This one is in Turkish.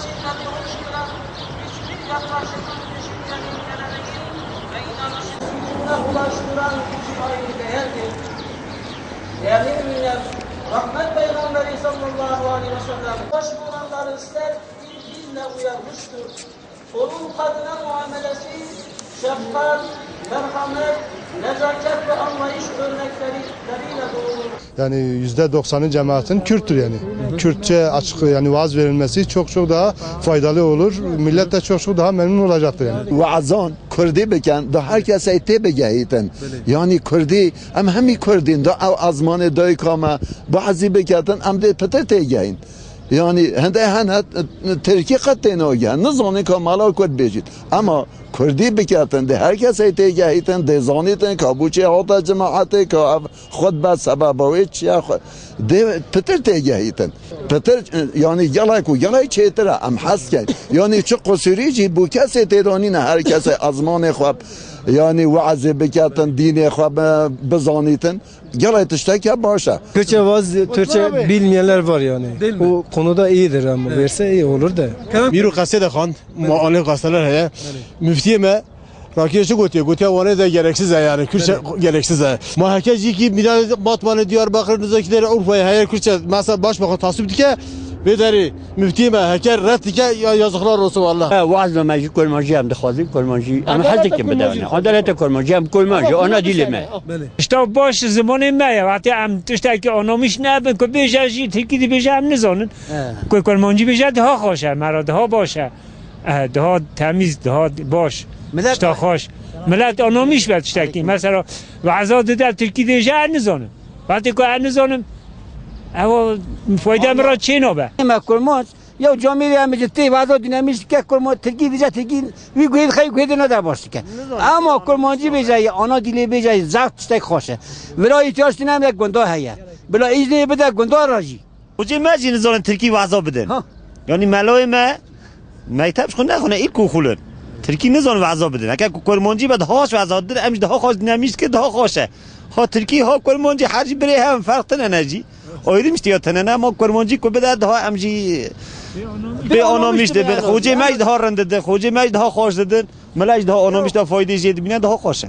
şiddetli oluşturan hiçbir yaklaşımın düşüncenin geleneği ve inanışın sütununa ulaştıran gücü ayrı değerdir. Değerli müminler, Rahmet Peygamberi sallallahu aleyhi ve sellem hoş bulanları ister bilgiyle uyarmıştır. Onun kadına muamelesi, şefkat, merhamet, nezaket ve anlayış örnekleriyle doğru. Yani %90'ı cemaatin Kürttür yani. Kürtçe açık yani vaaz verilmesi çok daha faydalı olur. Millet de çok daha memnun olacaktır yani. Vaazan Kürdi beken da herkes ete begehiten. Yani Kürdi em hemi Kürdin da azmanı da ikame bazı beketen em de peter tegehin. Yani hende hanet Türkiye katına gel. Nizami kamala Kürt bejit. Ama Kürdi bekaten de herkes ete gehiten de zaniten kabuçe hatta cemaate ka خود به سبب ویچ یا ده پتر تیگهیتن پتر یعنی یلای چیتره ام حس کرد یعنی چه قصوری جی بو کسی تیرانی نه هر کسی azman خواب yani vaaz bekatan dini خواب بزانیتن یلای تشتک باشه. Türkçe vaaz, Türkçe bilmeyenler var yani. Değil mi? O konuda iyidir ama verse iyi olur da. Miru kasede khan, muallim kasteler heye. Müftiye me Rakiyeşi gotiye vane de gereksiz yani Kürtçe gereksiz. Ma herkes ki bir Batman'ı Diyarbakır Nizakilere Urfa'ya her Kürtçe mesela başbakan tasvip dike ve deri müftiye me herkes red dike yazıklar olsun vallahi. واعظ ما يجي كل ما جاء مدخلين كل ما جي انا حاجه كم بدأنا عدالة كل ما جاء كل ما جاء انا دي ما İşte baş zamanı mı ya? Hatta am tuştaki anlamış ne ben ki bejaji teki de bejam ne zanın. Kol manci bejad daha خوشه مرا daha باشه. Daha temiz daha baş. İşte hoş. Millet anlamış ben tuştaki. Mesela vaazat da Türkiye de jar ne zanın. Hatta ko ne zanın. Ama fayda mı çe ne be? ما كل ما يا جامعه هم جتي واضح ديناميش که كل ما تركي ديجا تركي وي گوید خي گوید نه در باشه که اما كل ما جي بجای انا دلی بجای زفت تشتك خوشه ولا احتیاج نم یک گنده هيا بلا اجنه بده گنده راجي وجه ما جي نزارن تركي وعزا بدن يعني ملای ما مکتبش خون نخونه ایل کو خولن ترکی نزارن وعزا بدن اگر کرمانجی بد هاش وعزا بدن امش ده ها خواست دینامیست که ده ها خوشه ها ترکی ها کرمانجی هرچی بره هم فرق تنه نجی آیریم استیا تنه نه ما کرمانجی کو بده ده ها امجی به آنامیش ده خوجه مجد ها رنده ده خوجه مجد ها خوش دادن ملش ده ها آنامیش ده فایده زیاد بینه ده ها خوشه